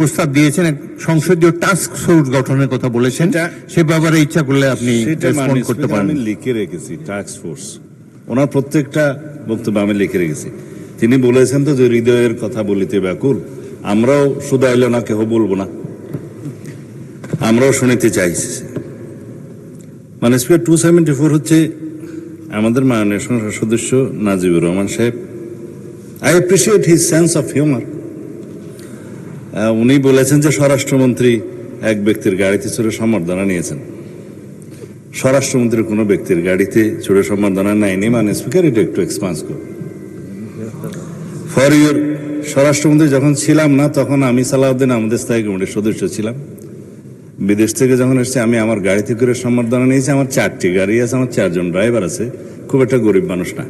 প্রস্তাব দিয়েছেন, সংসদীয় টাস্ক ফোর্স গঠনের কথা বলেছেন, সে ব্যাপারে ইচ্ছা করলে আপনি রেসপন্ড করতে পারেন। আমি লিখে রেখেছি টাস্ক ফোর্স, ওনার প্রত্যেকটা বক্তব্য আমি লিখে রেখেছি। তিনি বলেছেন তো যে হৃদয়ের কথা বলিতে ব্যাকুল, আমরাও শুধাইল না কেহ বলবো না, আমরাও শুনিতে চাইছি। মানে স্পিকার 274 হচ্ছে আমাদের মাননীয় সংসদ সদস্য নাজিবুর রহমান সাহেব। I appreciate his sense of humour. উনি বলেছেন যে স্বরাষ্ট্রমন্ত্রী এক ব্যক্তির গাড়িতে চড়ে সম্বর্ধনা নিয়েছেন। স্বরাষ্ট্রমন্ত্রী কোনো ব্যক্তির গাড়িতে চড়ে সম্বর্ধনা নেয়নি। মানে স্পিকার এটা একটু এক্সপান্স করুন ফর ইউর। স্বরাষ্ট্রমন্ত্রী যখন ছিলাম না তখন আমি সালাউদ্দিন আমাদের স্থায়ী কমিটির সদস্য ছিলাম। বিদেশ থেকে যখন এসেছি আমি আমার গাড়িতে করে সম্বর্ধনা নিয়েছি। আমার 4টি গাড়ি আছে, আমার 4 জন ড্রাইভার আছে, খুব একটা গরিব মানুষ না।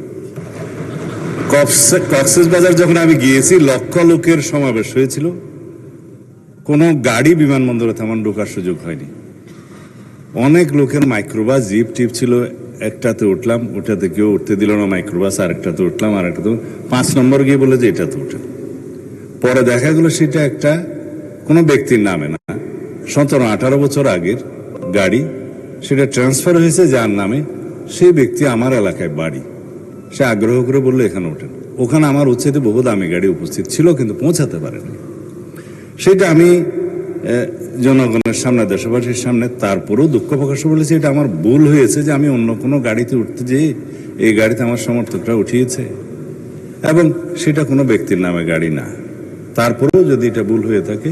কক্সবাজার যখন আমি গিয়েছি লক্ষ লোকের সমাবেশ হয়েছিল, কোনো গাড়ি বিমানবন্দরে তেমন ঢোকার সুযোগ হয়নি। অনেক লোকের মাইক্রোবাস জিপ টিপ ছিল, একটাতে উঠলাম, ওটাতে কেউ উঠতে দিল না মাইক্রোবাস, আরেকটাতে উঠলাম, আরেকটাতে 5 নম্বর গিয়ে বলে যে এটাতে উঠেন। পরে দেখা গেল সেটা একটা কোনো ব্যক্তির নামে না, 17-18 বছর আগের গাড়ি, সেটা ট্রান্সফার হয়েছে যার নামে। সেই ব্যক্তি আমার এলাকায় বাড়ি, সে আগ্রহ করে বললো এখানে ওঠেন। ওখানে আমার উচ্ছেদে বহু দামি গাড়ি উপস্থিত ছিল কিন্তু পৌঁছাতে পারেনি। সেটা আমি জনগণের সামনে, দেশবাসীর সামনে তারপরেও দুঃখ প্রকাশ বলেছি এটা আমার ভুল হয়েছে যে আমি অন্য কোনো গাড়িতে উঠতে যেয়ে এই গাড়িতে আমার সমর্থকরা উঠিয়েছে, এবং সেটা কোনো ব্যক্তির নামে গাড়ি না। তারপরেও যদি এটা ভুল হয়ে থাকে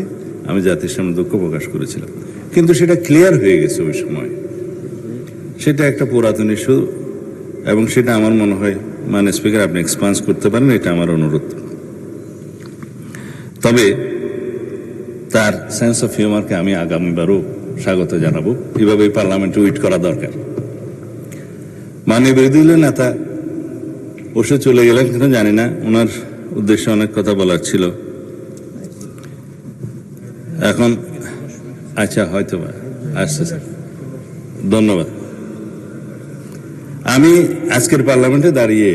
আমি জাতির সামনে দুঃখ প্রকাশ করেছিলাম, কিন্তু সেটা ক্লিয়ার হয়ে গেছে ওই সময়। সেটা একটা পুরাতন ইস্যু, এবং সেটা আমার মনে হয় মানে স্পিকার আপনি এক্সপান্স করতে পারেন, এটা আমার অনুরোধ। তবে তার সেন্স অফ হিউমারকে আমি আগামীবারও স্বাগত জানাবো। এভাবে পার্লামেন্টে উইট করা দরকার। মাননীয় বিরোধী দলের নেতা বসে চলে গেলেন কেন জানি না, ওনার উদ্দেশ্যে অনেক কথা বলার ছিল। এখন আচ্ছা হয়তো আসছে স্যার, ধন্যবাদ। আমি আজকের পার্লামেন্টে দাঁড়িয়ে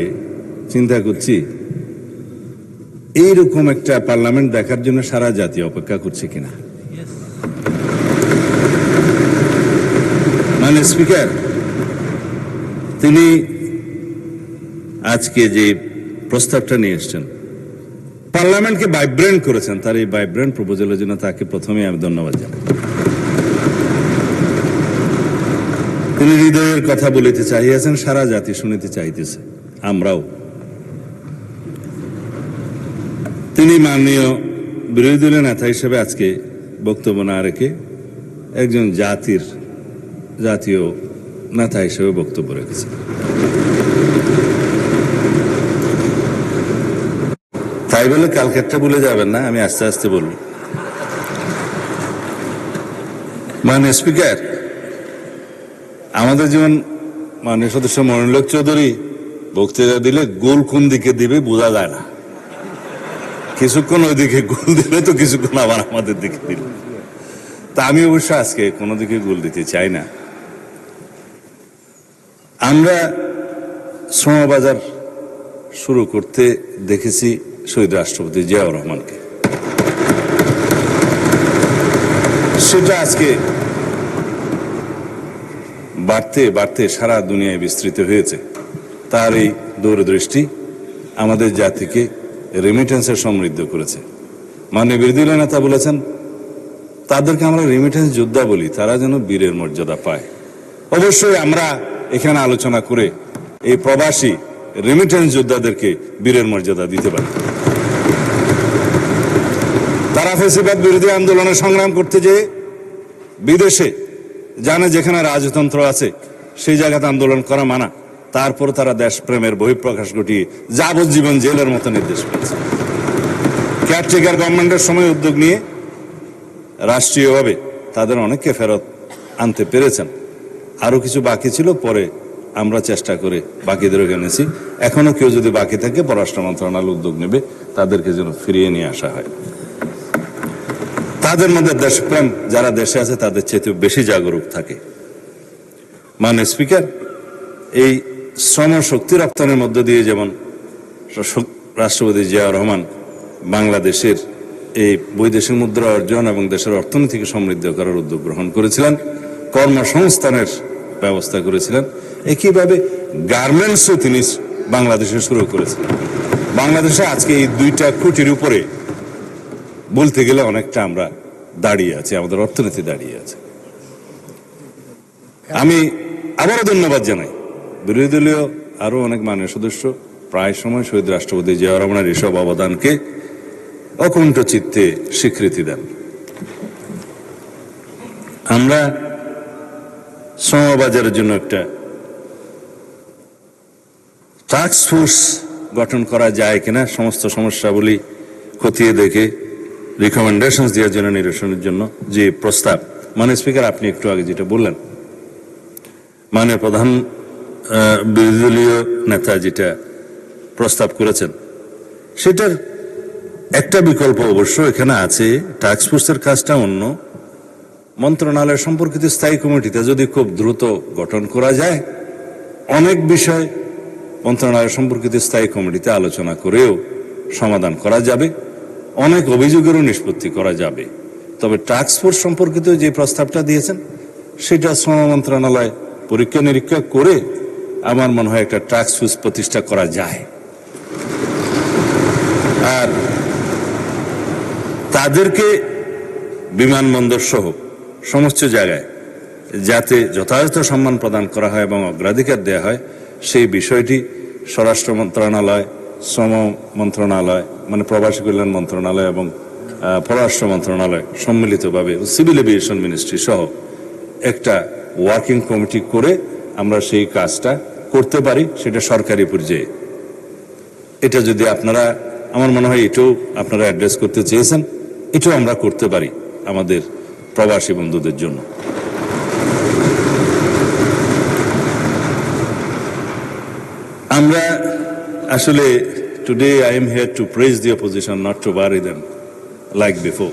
চিন্তা করছি এইরকম একটা পার্লামেন্ট দেখার জন্য সারা জাতি অপেক্ষা করছে কিনা। মানে স্পিকার তিনি আজকে যে প্রস্তাবটা নিয়ে এসছেন, পার্লামেন্টকে ভাইব্রেন্ট করেছেন, তার এই ভাইব্রেন্ট প্রপোজালের জন্য তাকে প্রথমে আমি ধন্যবাদ জানাই। তিনি হৃদয়ের কথা বলিতে চাহিয়েছেন, সারা জাতি শুনিতে চাইতেছে, আমরাও। তিনি মাননীয় বিরোধী দলের নেতা হিসেবে আজকে বক্তব্য না রেখে একজন জাতীয় নেতা হিসেবে বক্তব্য রেখেছেন। তাই বলে কালকে একটা ভুলে যাবেন না, আমি আস্তে আস্তে বলব। মাননীয় স্পিকার, আমাদের যেমন মাননীয় সদস্য মনিরুল চৌধুরী বক্তৃতা দিলে গোল কোন দিকে দিবে বোঝা যায় না। কিছুক্ষণ ওইদিকে গোল দিলে তো কিছুক্ষণ আবার আমাদের দিকে দিল। তা আমি অবশ্য আজকে কোনো দিকে গোল দিতে চাই না। আমরা শ্রমবাজার শুরু করতে দেখেছি শহীদ রাষ্ট্রপতি জিয়াউর রহমানকে। সেটা আজকে বাড়তে বাড়তে সারা দুনিয়ায় বিস্তৃত হয়েছে। তার এই দূরদৃষ্টি আমাদের জাতিকে রেমিটেন্সে সমৃদ্ধ করেছে। মাননীয় বিরোধী দলের নেতা বলেছেন তাদেরকে আমরা রেমিটেন্স যোদ্ধা বলি, তারা যেন বীরের মর্যাদা পায়। অবশ্যই আমরা এখানে আলোচনা করে এই প্রবাসী রেমিটেন্স যোদ্ধাদেরকে বীরের মর্যাদা দিতে পারি। তারা ফ্যাসিবাদ বিরোধী আন্দোলনে সংগ্রাম করতে যেয়ে বিদেশে জানে যেখানে রাজতন্ত্র আছে সেই জায়গাতে আন্দোলন করা মানা, তারপর তারা দেশপ্রেমের বহিঃপ্রকাশ ঘটিয়ে যাবজ্জীবন জেলের মতো নির্দেশ পেয়েছে। কেয়ারটেকার গভর্নমেন্টের সময় উদ্যোগ নিয়ে রাষ্ট্রীয়ভাবে তাদের অনেককে ফেরত আনতে পেরেছেন। আরো কিছু বাকি ছিল, পরে আমরা চেষ্টা করে বাকিদেরও এনেছি। এখনো কেউ যদি বাকি থাকে পররাষ্ট্র মন্ত্রণালয় উদ্যোগ নেবে তাদেরকে যেন ফিরিয়ে নিয়ে আসা হয়। তাদের মধ্যে দেশপ্রেম যারা দেশে আছে তাদের চেয়ে বেশি জাগরুক থাকে। মাননীয় স্পিকার, এই শ্রম শক্তি রপ্তানির মধ্য দিয়ে যেমন রাষ্ট্রপতি জিয়াউর রহমান বাংলাদেশের এই বৈদেশিক মুদ্রা অর্জন এবং দেশের অর্থনীতিকে সমৃদ্ধ করার উদ্যোগ গ্রহণ করেছিলেন, কর্মসংস্থানের ব্যবস্থা করেছিলেন। একইভাবে গার্মেন্টসও তিনি বাংলাদেশে শুরু করেছিলেন। বাংলাদেশে আজকে এই 2টা খুঁটির উপরে বলতে গেলে অনেকটা আমরা দাঁড়িয়ে আছি, আমাদের অর্থনীতি দাঁড়িয়ে আছে। আমি আবারও ধন্যবাদ জানাই বিরোধী দলীয় আরো অনেক মাননীয় সদস্য প্রায় সময় শহীদ রাষ্ট্রপতি জিয়া রহমানের এসব অবদানকে অকুণ্ঠ চিত্তে স্বীকৃতি দেন। আমরা শ্রমবাজারের জন্য একটা টাস্ক ফোর্স গঠন করা যায় কিনা, সমস্ত সমস্যাবলী খতিয়ে দেখে রিকমেন্ডেশন দেওয়ার জন্য, নিরসনের জন্য যে প্রস্তাব, মাননীয় স্পিকার আপনি একটু আগে যেটা বললেন, মাননীয় প্রধান বিরোধী দলীয় নেতা যেটা প্রস্তাব করেছেন, সেটার একটা বিকল্প অবশ্য এখানে আছে। টাস্ক ফোর্সের কাজটা অন্য মন্ত্রণালয় সম্পর্কিত স্থায়ী কমিটিতে যদি খুব দ্রুত গঠন করা যায়, অনেক বিষয় মন্ত্রণালয় সম্পর্কিত স্থায়ী কমিটিতে আলোচনা করেও সমাধান করা যাবে, অনেক অভিযোগেরও নিষ্পত্তি করা যাবে। তবে টাস্ক ফোর্স সম্পর্কিত যে প্রস্তাবটা দিয়েছেন সেটা শ্রম মন্ত্রণালয় পরীক্ষা নিরীক্ষা করে আমার মনে হয় একটা টাস্ক ফোর্স প্রতিষ্ঠা করা যায়। আর তাদেরকে বিমানবন্দর সহ সমস্ত জায়গায় যাতে যথাযথ সম্মান প্রদান করা হয় এবং অগ্রাধিকার দেওয়া হয়, সেই বিষয়টি স্বরাষ্ট্র মন্ত্রণালয়, শ্রম মন্ত্রণালয় মানে প্রবাসী কল্যাণ মন্ত্রণালয় এবং পররাষ্ট্র মন্ত্রণালয় সম্মিলিতভাবে সিভিল এভিয়েশন মিনিস্ট্রি সহ একটা ওয়ার্কিং কমিটি করে আমরা সেই কাজটা করতে পারি, সেটা সরকারি পর্যায়ে। এটা যদি আপনারা, আমার মনে হয় এটাও আপনারা অ্যাড্রেস করতে চেয়েছেন, এটাও আমরা করতে পারি আমাদের প্রবাসী বন্ধুদের জন্য। আমরা আসলে today I am here to praise the opposition, not to bury them like before.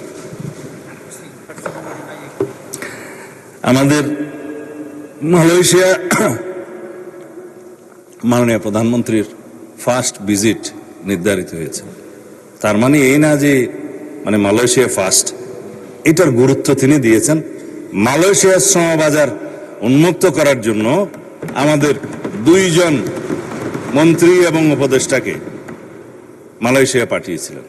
আমাদের মালয়েশিয়া মাননীয় প্রধানমন্ত্রীর ফার্স্ট ভিজিট নির্ধারিত হয়েছে। তার মানে এই না যে মানে মালয়েশিয়া ফার্স্ট, এটার গুরুত্ব তিনি দিয়েছেন। মালয়েশিয়ার শ্রমবাজার উন্মুক্ত করার জন্য আমাদের 2 জন মন্ত্রী এবং উপদেষ্টাকে মালয়েশিয়া পাঠিয়েছিলেন।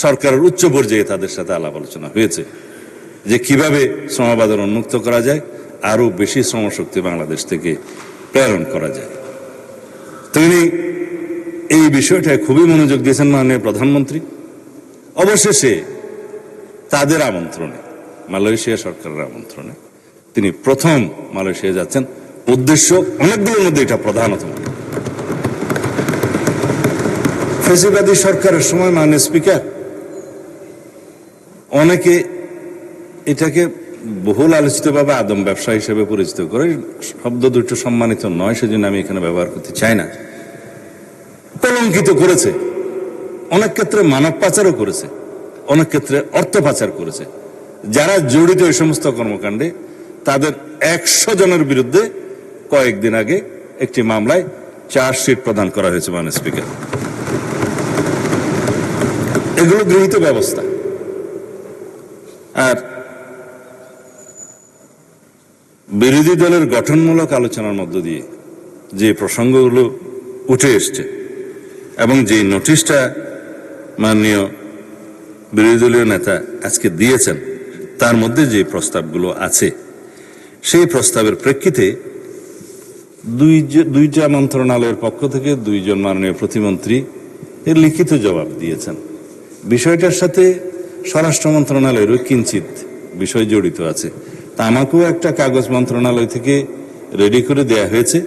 সরকারের উচ্চ পর্যায়ে তাদের সাথে আলাপ আলোচনা হয়েছে যে কিভাবে শ্রমবাজার উন্মুক্ত করা যায়, আরো বেশি শ্রমশক্তি বাংলাদেশ থেকে প্রেরণ করা যায়। তিনি এই বিষয়টায় খুবই মনোযোগ দিয়েছেন মাননীয় প্রধানমন্ত্রী। অবশেষে তাদের আমন্ত্রণে, মালয়েশিয়া সরকারের আমন্ত্রণে তিনি প্রথম মালয়েশিয়া যাচ্ছেন। উদ্দেশ্য অনেকগুলোর মধ্যে এটা প্রধানতম। ফেসিবাদী সরকারের সময় মাননীয় স্পিকার অনেকে এটাকে বহুল আলোচিতভাবে আদম ব্যবসা হিসেবে পরিচিত করে, শব্দ দুটো সম্মানিত নয় সেজন্য আমি এখানে ব্যবহার করতে চাই না, কলঙ্কিত করেছে। অনেক ক্ষেত্রে মানব পাচারও করেছে, অনেক ক্ষেত্রে অর্থ পাচার করেছে। যারা জড়িত এই সমস্ত কর্মকাণ্ডে তাদের 100 জনের বিরুদ্ধে কয়েকদিন আগে একটি মামলায় চার্জশিট প্রদান করা হয়েছে মাননীয় স্পিকার। এগুলো গৃহীত ব্যবস্থা। আর বিরোধী দলের গঠনমূলক আলোচনার মধ্য দিয়ে যে প্রসঙ্গগুলো উঠে এসছে এবং যে নোটিশটা মাননীয় বিরোধী দলীয় নেতা আজকে দিয়েছেন, তার মধ্যে যে প্রস্তাবগুলো আছে সেই প্রস্তাবের প্রেক্ষিতে 2টা মন্ত্রণালয়ের পক্ষ থেকে 2 জন মাননীয় প্রতিমন্ত্রী এর লিখিত জবাব দিয়েছেন। বিষয়টার সাথে স্বরাষ্ট্র মন্ত্রণালয়েরও কিঞ্চিত বিষয় জড়িত আছে। তা আমাকেও একটা কাগজ মন্ত্রণালয় থেকে রেডি করে দেয়া হয়েছে।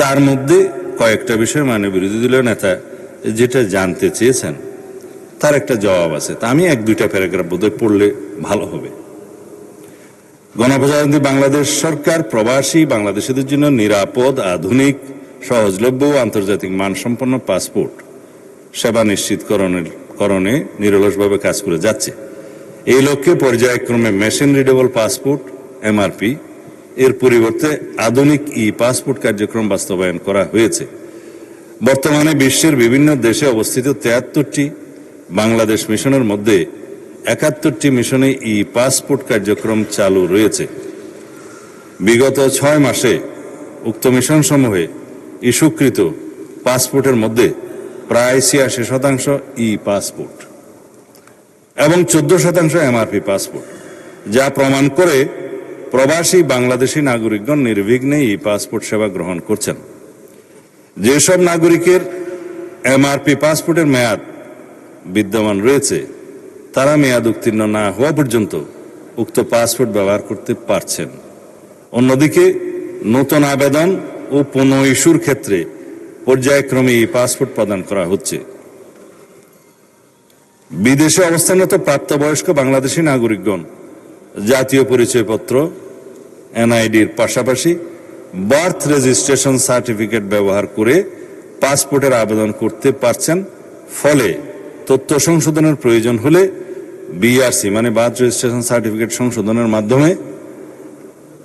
তার মধ্যে কয়েকটা বিষয় মাননীয় বিরোধী দলীয় নেতা যেটা জানতে চেয়েছেন তার একটা জবাব আছে। তা আমি 1-2টা প্যারাগ্রাফ বোধহয় পড়লে ভালো হবে। গণপ্রজাতন্ত্রী বাংলাদেশ সরকার প্রবাসী বাংলাদেশিদের জন্য নিরাপদ, আধুনিক, সহজলভ্য ও আন্তর্জাতিক মানসম্পন্ন পাসপোর্ট সেবা নিশ্চিতকরণে নিরলসভাবে কাজ করে যাচ্ছে। এই লক্ষ্যে পর্যায়ক্রমে মেশিন রিডেবল পাসপোর্ট MRP এর পরিবর্তে আধুনিক পাসপোর্ট কার্যক্রম বাস্তবায়ন করা হয়েছে। বর্তমানে বিশ্বের বিভিন্ন দেশে অবস্থিত 73টি বাংলাদেশ মিশনের মধ্যে 71টি মিশনে ই পাসপোর্ট কার্যক্রম চালু রয়েছে। বিগত 6 মাসে উক্ত মিশন সমূহে ইস্যুকৃত পাসপোর্টের মধ্যে প্রায় 86% ই পাসপোর্ট এবং 14% এমআরপি পাসপোর্ট, যা প্রমাণ করে প্রবাসী বাংলাদেশি নাগরিকগণ নির্বিঘ্নে ই পাসপোর্ট সেবা গ্রহণ করছেন। যেসব নাগরিকের এমআরপি পাসপোর্টের মেয়াদ বিদ্যমান রয়েছে, তারা মেয়াদ উত্তীর্ণ না হওয়া পর্যন্ত উক্ত পাসপোর্ট ব্যবহার করতে পারছেন। অন্যদিকে নতুন আবেদন ও পুনঃ ইস্যুর ক্ষেত্রে পর্যায়ক্রমে ই পাসপোর্ট প্রদান করা হচ্ছে। বিদেশে অবস্থানরত প্রাপ্তবয়স্ক বাংলাদেশি নাগরিকগণ জাতীয় পরিচয়পত্র এনআইডির পাশাপাশি বার্থ রেজিস্ট্রেশন সার্টিফিকেট ব্যবহার করে পাসপোর্টের আবেদন করতে পারছেন। ফলে তথ্য সংশোধনের প্রয়োজন হলে বিআরসি মানে বার্থ রেজিস্ট্রেশন সার্টিফিকেট সংশোধনের মাধ্যমে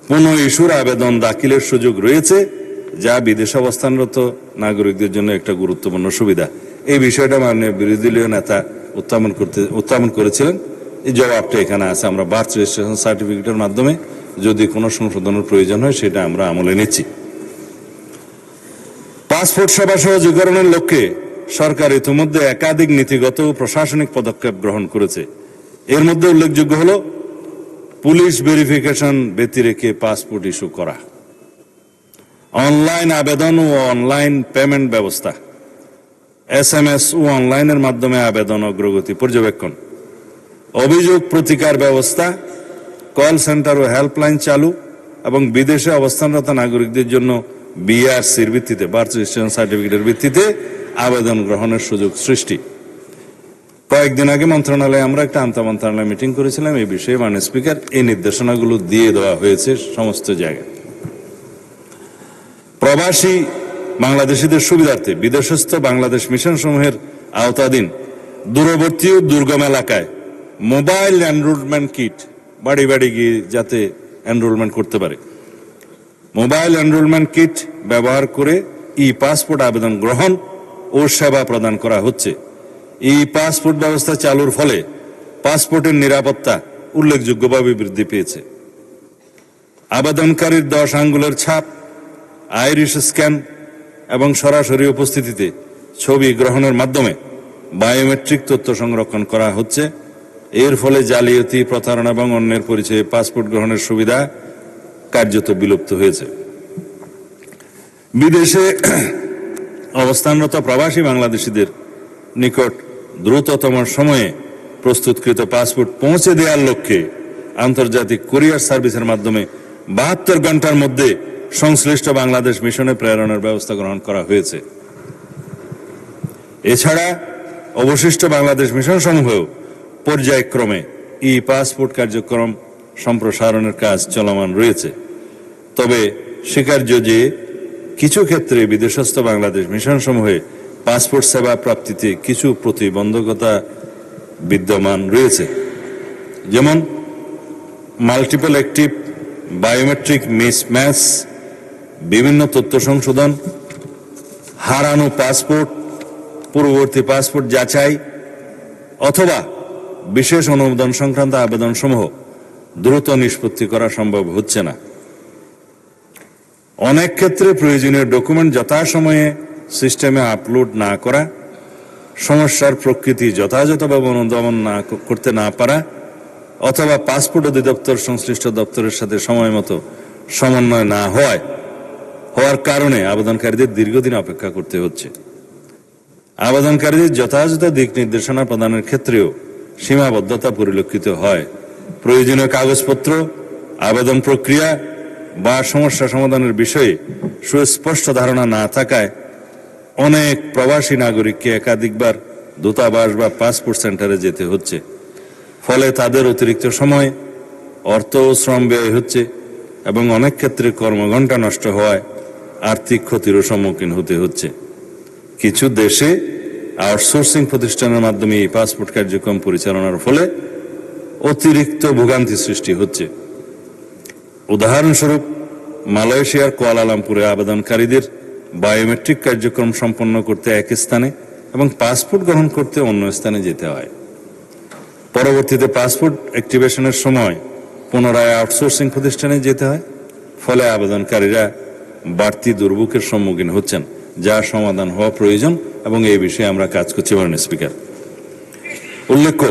পুনঃ ইস্যুর আবেদন দাখিলের সুযোগ রয়েছে, যা বিদেশে অবস্থানরত নাগরিকদের জন্য একটা গুরুত্বপূর্ণ সুবিধা। এই বিষয়টা মাননীয় বিরোধী দলীয় নেতা উত্থাপন করেছিলেন। এই জবাবটা এখানে আছে। আমরা বার্থ রেজিস্ট্রেশন সার্টিফিকেটের মাধ্যমে যদি কোনো সংশোধনের প্রয়োজন হয় সেটা আমরা আমলে নিচ্ছি। পাসপোর্ট সেবা সহজীকরণের লক্ষ্যে সরকার ইতিমধ্যে একাধিক নীতিগত ও প্রশাসনিক পদক্ষেপ গ্রহণ করেছে। এর মধ্যে উল্লেখযোগ্য হল পুলিশ ভেরিফিকেশন ব্যতিরেকে পাসপোর্ট ইস্যু করা, অনলাইন আবেদন ও অনলাইন পেমেন্ট ব্যবস্থা, SMS ও অনলাইনের মাধ্যমে আবেদন অগ্রগতি পর্যবেক্ষণ, অভিযোগ প্রতিকার ব্যবস্থা, কল সেন্টার ও হেল্পলাইন চালু এবং বিদেশে অবস্থানরত নাগরিকদের জন্য বিআরসির ভিত্তিতে বার্থ রেজিস্ট্রেশন সার্টিফিকেটের ভিত্তিতে আবেদন গ্রহণের সুযোগ সৃষ্টি। কয়েকদিন আগে মন্ত্রণালয়ে আমরা একটা আন্তঃমন্ত্রণালয় মিটিং করেছিলাম এই বিষয়ে। মাননীয় স্পিকার, এই নির্দেশনাগুলো দিয়ে দেওয়া হয়েছে সমস্ত জায়গায়। প্রবাসী বাংলাদেশিদের সুবিধার্থে বিদেশস্থ বাংলাদেশ মিশন সমূহের আওতাধীন দূরবর্তী ও দুর্গম এলাকায় মোবাইল এনরোলমেন্ট কিট বাড়ি বাড়ি গিয়ে যাতে এনরোলমেন্ট করতে পারে, মোবাইল এনরোলমেন্ট কিট ব্যবহার করে ই পাসপোর্ট আবেদন গ্রহণ ও সেবা প্রদান করা হচ্ছে। ই পাসপোর্ট ব্যবস্থা চালুর ফলে পাসপোর্টের নিরাপত্তা উল্লেখযোগ্যভাবে বৃদ্ধি পেয়েছে। আবেদনকারীর 10 আঙ্গুলের ছাপ, আইরিশ স্ক্যান এবং সরাসরি উপস্থিতিতে ছবি গ্রহণের মাধ্যমে বায়োমেট্রিক তথ্য সংরক্ষণ করা হচ্ছে। এর ফলে জালিয়াতি, প্রতারণা এবং অন্যের পরিচয়ে পাসপোর্ট গ্রহণের সুবিধা কার্যত বিলুপ্ত হয়েছে। বিদেশে অবস্থানরত প্রবাসী বাংলাদেশিদের নিকট দ্রুততম সময়ে প্রস্তুতকৃত পাসপোর্ট পৌঁছে দেওয়ার লক্ষ্যে আন্তর্জাতিক কুরিয়ার সার্ভিসের মাধ্যমে 72 ঘন্টার মধ্যে সংশ্লিষ্ট বাংলাদেশ মিশনে প্রেরণের ব্যবস্থা গ্রহণ করা হয়েছে। এছাড়া অবশিষ্ট বাংলাদেশ মিশন সমূহেও পর্যায়ক্রমে ই পাসপোর্ট কার্যক্রম সম্প্রসারণের কাজ চলমান রয়েছে। তবে স্বীকার্য যে কিছু ক্ষেত্রে বিদেশস্থ বাংলাদেশ মিশন সমূহে পাসপোর্ট সেবা প্রাপ্তিতে কিছু প্রতিবন্ধকতা বিদ্যমান রয়েছে, যেমন মাল্টিপল অ্যাক্টিভ, বায়োমেট্রিক মিসম্যাচ, বিভিন্ন তথ্য সংশোধন, হারানো পাসপোর্ট, পূর্ববর্তী পাসপোর্ট যাচাই অথবা বিশেষ অনুমোদন সংক্রান্ত আবেদন সমূহ দ্রুত নিষ্পত্তি করা সম্ভব হচ্ছে না। অনেক ক্ষেত্রে প্রয়োজনীয় ডকুমেন্ট যথাসময়ে সিস্টেমে আপলোড না করা, সমস্যার প্রকৃতি যথাযথভাবে অনুধাবন করতে না পারা অথবা পাসপোর্ট অধিদপ্তর সংশ্লিষ্ট দপ্তরের সাথে সময় মতো সমন্বয় না হওয়ার কারণে আবেদনকারীদের দীর্ঘদিন অপেক্ষা করতে হচ্ছে। আবেদনকারীদের যথাযথ দিক নির্দেশনা প্রদানের ক্ষেত্রেও সীমাবদ্ধতা পরিলক্ষিত হয়। প্রয়োজনীয় কাগজপত্র, আবেদন প্রক্রিয়া বা সমস্যা সমাধানের বিষয়ে সুস্পষ্ট ধারণা না থাকায় অনেক প্রবাসী নাগরিককে একাধিকবার দূতাবাস বা পাসপোর্ট সেন্টারে যেতে হচ্ছে। ফলে তাদের অতিরিক্ত সময়, অর্থ ও শ্রম ব্যয় হচ্ছে এবং অনেক ক্ষেত্রে কর্মঘণ্টা নষ্ট হওয়ায় আর্থিক ক্ষতিরও সম্মুখীন হতে হচ্ছে। কিছু দেশে আউটসোর্সিং প্রতিষ্ঠানের মাধ্যমে এই পাসপোর্ট কার্যক্রম পরিচালনার ফলে অতিরিক্ত ভোগান্তি সৃষ্টি হচ্ছে। উদাহরণস্বরূপ মালয়েশিয়ার কুয়ালালামপুরে আবেদনকারীদের বায়োমেট্রিক কার্যক্রম সম্পন্ন করতে এক স্থানে এবং পাসপোর্ট গ্রহণ করতে অন্য স্থানে যেতে হয়। পরবর্তীতে পাসপোর্ট অ্যাক্টিভেশনের সময় পুনরায় আউটসোর্সিং প্রতিষ্ঠানে যেতে হয়, ফলে আবেদনকারীরা বাড়তি দুর্ভোগের সম্মুখীন হচ্ছেন, যা সমাধান হওয়া প্রয়োজন এবং এই বিষয়ে আমরা কাজ করছি মাননীয় স্পিকার। উল্লেখ্য,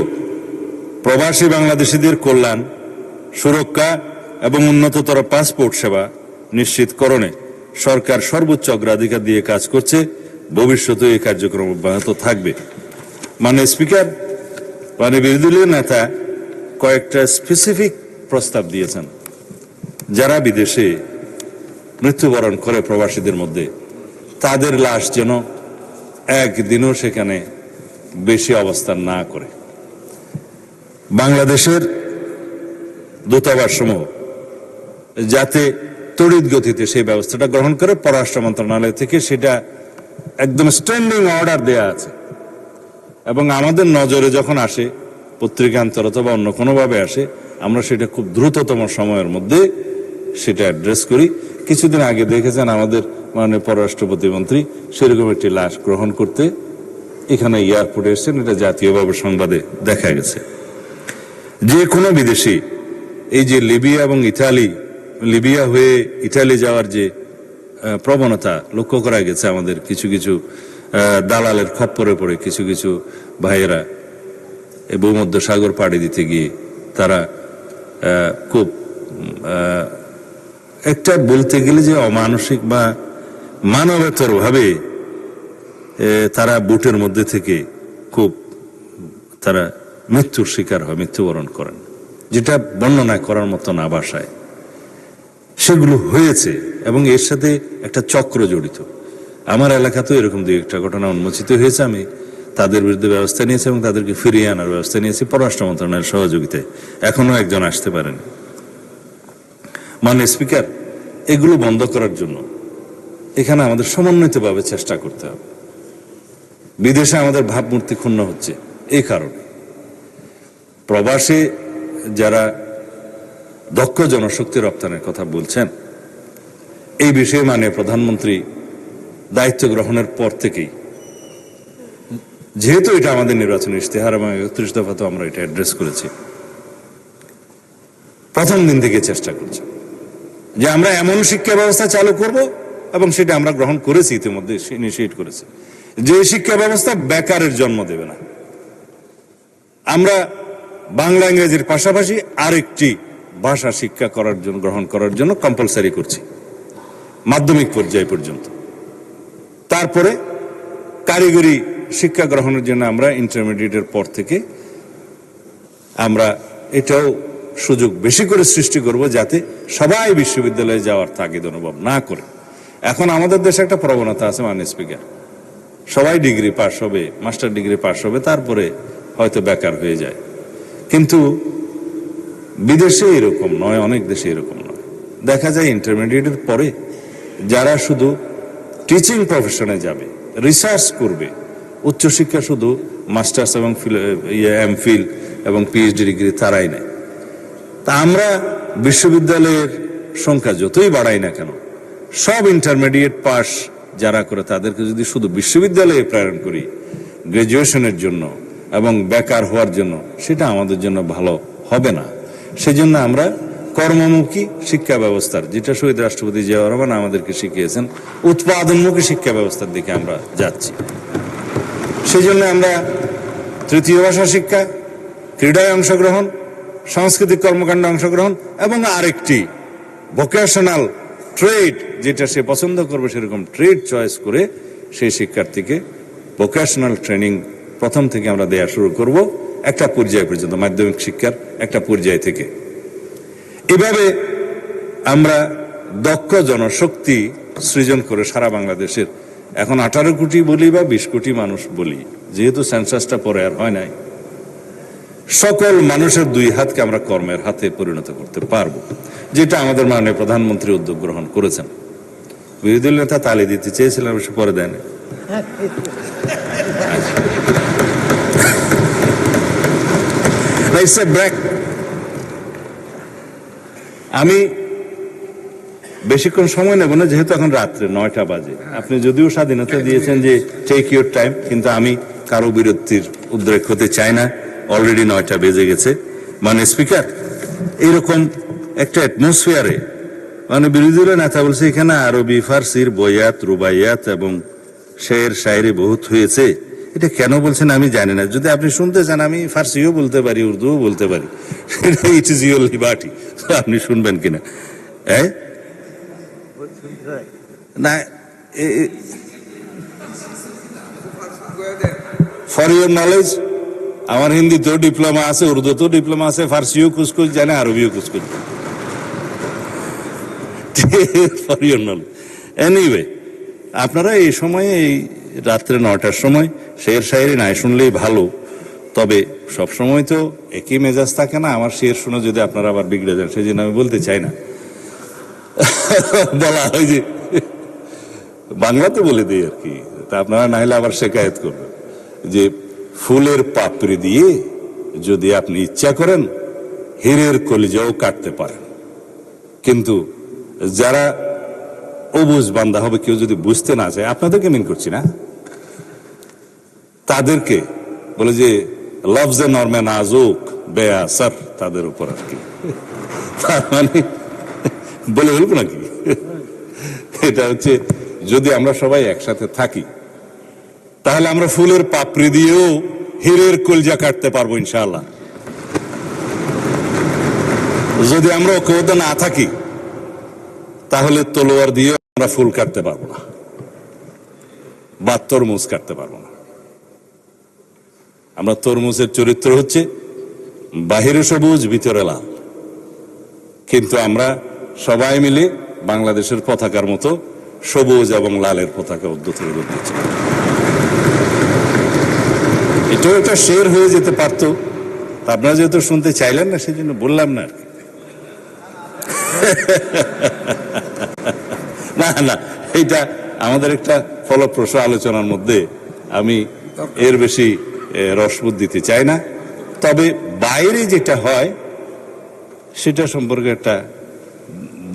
প্রবাসী বাংলাদেশিদের কল্যাণ, সুরক্ষা এবং উন্নততর পাসপোর্ট সেবা নিশ্চিতকরণে সরকার সর্বোচ্চ অগ্রাধিকার দিয়ে কাজ করছে, ভবিষ্যতে এই কার্যক্রম অব্যাহত থাকবে। মাননীয় স্পিকার, বিরোধী দলীয় নেতা কয়েকটা স্পেসিফিক প্রস্তাব দিয়েছেন। যারা বিদেশে মৃত্যুবরণ করে প্রবাসীদের মধ্যে, তাদের লাশ যেন একদিনও সেখানে বেশি অবস্থান না করে। বাংলাদেশের দূতাবাস সমূহ যাতে তড়িৎ গতিতে সেই ব্যবস্থাটা গ্রহণ করে, পররাষ্ট্র মন্ত্রণালয় থেকে সেটা একদম স্ট্যান্ডিং অর্ডার দেয়া আছে এবং আমাদের নজরে যখন আসে, পত্রিকান্তর অথবা অন্য কোনোভাবে আসে, আমরা সেটা খুব দ্রুততম সময়ের মধ্যে সেটা অ্যাড্রেস করি। কিছুদিন আগে দেখেছেন আমাদের মাননীয় পররাষ্ট্র প্রতিমন্ত্রী সেরকম একটি লাশ গ্রহণ করতে এখানে এয়ারপোর্টে এসেছেন, এটা জাতীয়ভাবে সংবাদে দেখা গেছে। যে কোনো বিদেশি এই যে লিবিয়া এবং লিবিয়া হয়ে ইটালি যাওয়ার যে প্রবণতা লক্ষ্য করা গেছে, আমাদের কিছু কিছু দালালের খপ্পরে পড়ে কিছু কিছু ভাইয়েরা এই ভূমধ্য সাগর পাড়ি দিতে গিয়ে তারা খুব একটা বলতে গেলে যে অমানসিক বা মানবেতর ভাবে তারা বুটের মধ্যে থেকে খুব তারা মৃত্যুর শিকার হয়, মৃত্যুবরণ করেন, যেটা বর্ণনা করার মতো না ভাষায়। সেগুলো হয়েছে এবং এর সাথে একটা চক্র জড়িত। আমার এলাকাতেও এরকম দুই একটা ঘটনা উন্মোচিত হয়েছে। আমি তাদের বিরুদ্ধে ব্যবস্থা নিয়েছি এবং তাদেরকে ফিরিয়ে আনার ব্যবস্থা নিয়েছি পররাষ্ট্র মন্ত্রণালয়ের সহযোগিতায়। এখনো একজন আসতে পারেন। মাননীয় স্পিকার, এগুলো বন্ধ করার জন্য এখানে আমাদের সমন্বিতভাবে চেষ্টা করতে হবে। বিদেশে আমাদের ভাবমূর্তি ক্ষুণ্ণ হচ্ছে এই কারণে। প্রবাসে যারা দক্ষ জনশক্তি রপ্তানির কথা বলছেন, এই বিষয়ে মাননীয় প্রধানমন্ত্রী দায়িত্ব গ্রহণের পর থেকেই, যেহেতু এটা আমাদের নির্বাচনী ইশতেহার এবং 31 দফাতে আমরা এটা অ্যাড্রেস করেছি, প্রথম দিন থেকে চেষ্টা করছি যে আমরা এমন শিক্ষা ব্যবস্থা চালু করব, এবং সেটা আমরা গ্রহণ করেছি, ইতিমধ্যে ইনিশিয়েট করেছি, যে শিক্ষা ব্যবস্থা বেকারের জন্ম দেবে না। আমরা বাংলা ইংরেজির পাশাপাশি আরেকটি ভাষা শিক্ষা করার জন্য, গ্রহণ করার জন্য কম্পালসারি করছি মাধ্যমিক পর্যায় পর্যন্ত। তারপরে কারিগরি শিক্ষা গ্রহণের জন্য আমরা ইন্টারমিডিয়েটের পর থেকে আমরা এটাও সুযোগ বেশি করে সৃষ্টি করব, যাতে সবাই বিশ্ববিদ্যালয়ে যাওয়ার তাগিদ অনুভব না করে। এখন আমাদের দেশে একটা প্রবণতা আছে মাননীয় স্পিকার, সবাই ডিগ্রি পাস হবে, মাস্টার ডিগ্রি পাস হবে, তারপরে হয়তো বেকার হয়ে যায়। কিন্তু বিদেশে এরকম নয়, অনেক দেশে এরকম নয়। দেখা যায় ইন্টারমিডিয়েটের পরে যারা শুধু টিচিং প্রফেশনে যাবে, রিসার্চ করবে, উচ্চশিক্ষা শুধু মাস্টার্স এবং এমফিল এবং পিএইচডি ডিগ্রি তারাই নেয়। তা আমরা বিশ্ববিদ্যালয়ের সংখ্যা যতই বাড়াই না কেন, সব ইন্টারমিডিয়েট পাস যারা করে তাদেরকে যদি শুধু বিশ্ববিদ্যালয়ে প্রেরণ করি গ্রাজুয়েশনের জন্য এবং বেকার হওয়ার জন্য, সেটা আমাদের জন্য ভালো হবে না। সেজন্য আমরা কর্মমুখী শিক্ষা ব্যবস্থার, যেটা শহীদ রাষ্ট্রপতি জিয়াউর রহমান আমাদেরকে শিখিয়েছেন, উৎপাদনমুখী শিক্ষা ব্যবস্থার দিকে আমরা যাচ্ছি। সেই জন্য আমরা তৃতীয় ভাষা শিক্ষা, ক্রীড়ায় অংশগ্রহণ, সাংস্কৃতিক কর্মকাণ্ডে অংশগ্রহণ এবং আরেকটি ভোকেশনাল ট্রেড, যেটা সে পছন্দ করবে সেরকম ট্রেড চয়েস করে সেই শিক্ষার্থীকে ভোকেশনাল ট্রেনিং প্রথম থেকে আমরা দেয়া শুরু করব, একটা পর্যায় পর্যন্ত, মাধ্যমিক শিক্ষার একটা পর্যায় থেকে। এভাবে আমরা দক্ষ জনশক্তি সৃজন করে সারা বাংলাদেশের, এখন 18 কোটি বলি বা 20 কোটি মানুষ বলি, যেহেতু সেন্সাসটা পরে আর হয় নাই, সকল মানুষের দুই হাতকে আমরা কর্মের হাতে পরিণত করতে পারবো, যেটা আমাদের মাননীয় প্রধানমন্ত্রী উদ্যোগ গ্রহণ করেছেন। বিরোধী দল নেতা তালি দিতে চেয়েছিলেন, অবশ্য পরে দেয় না। আমি বেশিক্ষণ সময় নেব না, যেহেতু এখন রাত্রে 9টা বাজে। আপনি যদিও স্বাধীনতা দিয়েছেন যে টেক ইউর টাইম, কিন্তু আমি কারো বিরক্তির উদ্রেক হতে চাই না। অলরেডি 9টা বেজে গেছে। মানে স্পিকার, এইরকম একটা অ্যাটমসফিয়ারে মানে বিরোধী দলের নেতা বলছে এখানে আরবি ফার্সির বয়াত রুবাইয়াত এবং শের শায়েরি বহুত হয়েছে, এটা কেন বলছেন আমি জানি না। যদি আপনি শুনতে চান আমি ফার্সিও বলতে পারি, উর্দুও বলতে পারি, সেটা ইট ইজ ইউর লিবার্টি, আপনি শুনবেন কিনা। না, ফর ইউর নলেজ, আমার হিন্দিতেও ডিপ্লোমা আছে, উর্দুতেও ডিপ্লোমা আছে, ফার্সিও কুচকুচ জানে, RBO Kuch Kuch. For your knowledge. Anyway, আপনারা এই সময়ে, এই রাত্রে 9টার সময় শের শায়েরি নাই শুনলেই ভালো, তবে সব সময় তো একই মেজাজ থাকে না। আমার শের শুনে যদি আপনারা আবার বিগড়ে যান, সেই জন্য আমি বলতে চাই না। বলা হয় যে বাংলাতে বলে দিই আর কি, তা আপনারা না হলে আবার শেকায়ত করবেন যে ফুলের পাপড়ি দিয়ে যদি আপনি ইচ্ছা করেন হীরের কলিজাও কাটতে পারেন, কিন্তু যারা অবুঝ বান্দা হবে, কেউ যদি বুঝতে না চায়, আপনাদেরকে মিন করছি না, তাদেরকে বলে যে লফজে নরমে নাজুক বেআসার তাদের উপর আর কি, তার মানে বলে বলবো নাকি। এটা হচ্ছে, যদি আমরা সবাই একসাথে থাকি তাহলে আমরা ফুলের পাপড়ি দিয়েও হীরের কলজা কাটতে পারবো ইনশাআল্লাহ। যদি আমরা ঐক্যবদ্ধ না থাকি তাহলে তলোয়ার দিয়ে আমরা ফুল কাটতে পারবো না বা তরমুজ কাটতে পারবো না। আমরা তরমুজের চরিত্র হচ্ছে বাহিরে সবুজ ভিতরে লাল, কিন্তু আমরা সবাই মিলে বাংলাদেশের পতাকার মতো সবুজ এবং লালের পতাকা উদ্যতন করতেছি। এটাও একটা শের হয়ে যেতে পারতো, আপনারা যেহেতু শুনতে চাইলেন না সেই জন্য বললাম না। না না, এটা আমাদের একটা ফলপ্রসূ আলোচনার মধ্যে, আমি এর বেশি রসবোধ দিতে চাই না। তবে বাইরে যেটা হয় সেটা সম্পর্কে একটা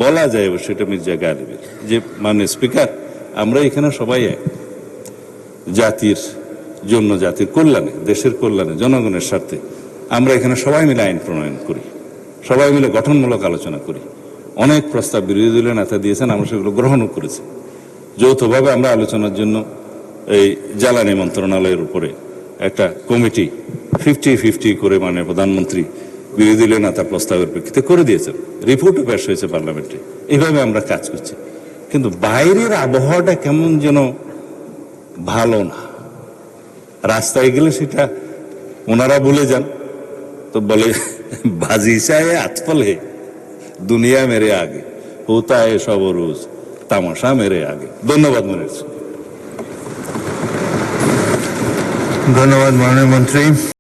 বলা যায়, সেটা মির্জা গালিবের যে মানে স্পিকার, আমরা এখানে সবাই এক, জাতির জন্য, জাতির কল্যাণে, দেশের কল্যাণে, জনগণের স্বার্থে আমরা এখানে সবাই মিলে আইন প্রণয়ন করি, সবাই মিলে গঠনমূলক আলোচনা করি। অনেক প্রস্তাব বিরোধী দলের নেতা দিয়েছেন, আমরা সেগুলো গ্রহণও করেছি। যৌথভাবে আমরা আলোচনার জন্য এই জ্বালানি মন্ত্রণালয়ের উপরে একটা কমিটি 50-50 করে মানে প্রধানমন্ত্রী বিরোধী দলীয় নেতা প্রস্তাবের প্রেক্ষিতে করে দিয়েছেন, রিপোর্টও পেশ হয়েছে পার্লামেন্টে। এইভাবে আমরা কাজ করছি, কিন্তু বাইরের আবহাওয়াটা কেমন যেন ভালো না। রাস্তায় গেলে সেটা ওনারা ভুলে যান, তো বলে বাজি চায় আতফল হে দুনিয়া মেরে আগে, হোতা হে সব রোজ তামাশা মেরে আগে। ধন্যবাদ মনে ধন্যবাদ মাননীয় মন্ত্রী।